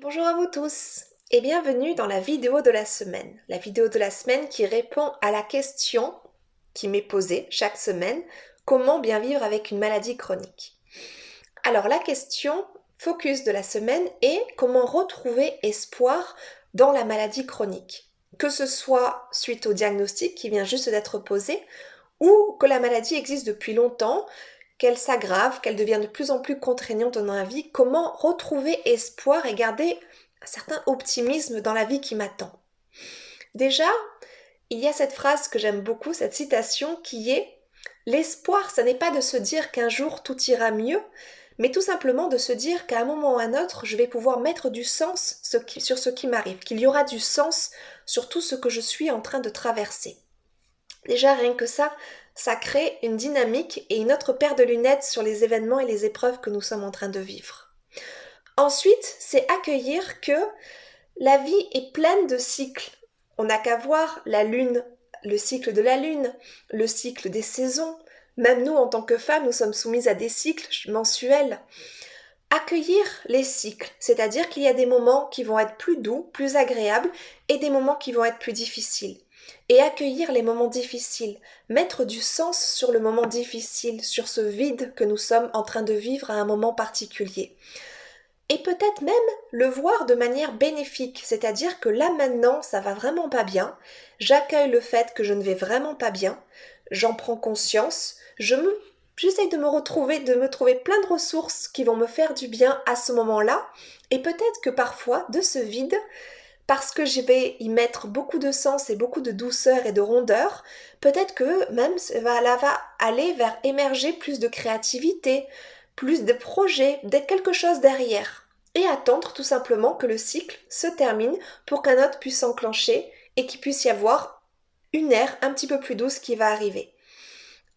Bonjour à vous tous et bienvenue dans la vidéo de la semaine. La vidéo de la semaine qui répond à la question qui m'est posée chaque semaine, comment bien vivre avec une maladie chronique? Alors la question focus de la semaine est comment retrouver espoir dans la maladie chronique, que ce soit suite au diagnostic qui vient juste d'être posé ou que la maladie existe depuis longtemps, qu'elle s'aggrave, qu'elle devient de plus en plus contraignante dans la vie, comment retrouver espoir et garder un certain optimisme dans la vie qui m'attend. Déjà, il y a cette phrase que j'aime beaucoup, cette citation qui est l'espoir, ça n'est pas de se dire qu'un jour tout ira mieux, mais tout simplement de se dire qu'à un moment ou à un autre, je vais pouvoir mettre du sens sur ce qui m'arrive, qu'il y aura du sens sur tout ce que je suis en train de traverser. Déjà, rien que ça crée une dynamique et une autre paire de lunettes sur les événements et les épreuves que nous sommes en train de vivre. Ensuite, c'est accueillir que la vie est pleine de cycles. On n'a qu'à voir la lune, le cycle de la lune, le cycle des saisons. Même nous, en tant que femmes, nous sommes soumises à des cycles mensuels. Accueillir les cycles, c'est-à-dire qu'il y a des moments qui vont être plus doux, plus agréables, et des moments qui vont être plus difficiles. Et accueillir les moments difficiles, mettre du sens sur le moment difficile, sur ce vide que nous sommes en train de vivre à un moment particulier. Et peut-être même le voir de manière bénéfique, c'est-à-dire que là maintenant ça va vraiment pas bien, j'accueille le fait que je ne vais vraiment pas bien, j'en prends conscience, j'essaye de me trouver plein de ressources qui vont me faire du bien à ce moment-là, et peut-être que parfois de ce vide, parce que je vais y mettre beaucoup de sens et beaucoup de douceur et de rondeur, peut-être que même va aller vers émerger plus de créativité, plus de projets, d'être quelque chose derrière. Et attendre tout simplement que le cycle se termine pour qu'un autre puisse s'enclencher et qu'il puisse y avoir une ère un petit peu plus douce qui va arriver.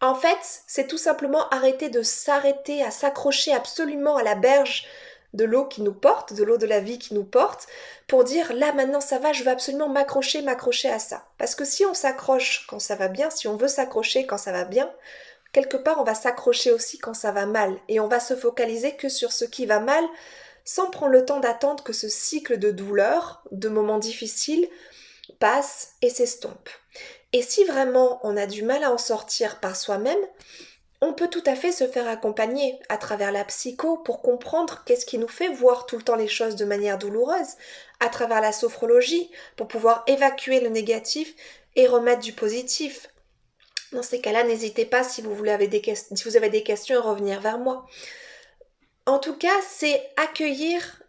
En fait, c'est tout simplement arrêter de s'arrêter à s'accrocher absolument à la berge de l'eau qui nous porte, de l'eau de la vie qui nous porte, pour dire là maintenant ça va, je veux absolument m'accrocher à ça. Parce que si on s'accroche quand ça va bien, si on veut s'accrocher quand ça va bien, quelque part on va s'accrocher aussi quand ça va mal. Et on va se focaliser que sur ce qui va mal, sans prendre le temps d'attendre que ce cycle de douleur, de moments difficiles, passe et s'estompe. Et si vraiment on a du mal à en sortir par soi-même, on peut tout à fait se faire accompagner à travers la psycho pour comprendre qu'est-ce qui nous fait voir tout le temps les choses de manière douloureuse, à travers la sophrologie pour pouvoir évacuer le négatif et remettre du positif. Dans ces cas-là, n'hésitez pas si vous avez des questions à revenir vers moi. En tout cas, c'est accueillir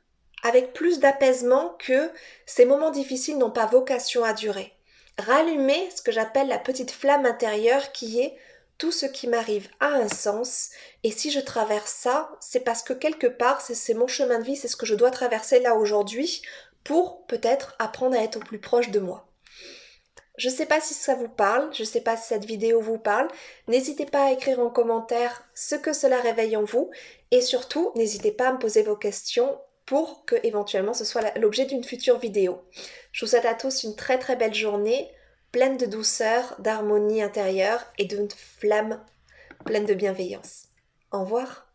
avec plus d'apaisement que ces moments difficiles n'ont pas vocation à durer. Rallumer ce que j'appelle la petite flamme intérieure qui est tout ce qui m'arrive a un sens et si je traverse ça, c'est parce que quelque part, c'est mon chemin de vie, c'est ce que je dois traverser là aujourd'hui pour peut-être apprendre à être au plus proche de moi. Je ne sais pas si ça vous parle, je ne sais pas si cette vidéo vous parle. N'hésitez pas à écrire en commentaire ce que cela réveille en vous et surtout, n'hésitez pas à me poser vos questions pour que éventuellement ce soit l'objet d'une future vidéo. Je vous souhaite à tous une très très belle journée, pleine de douceur, d'harmonie intérieure et d'une flamme pleine de bienveillance. Au revoir.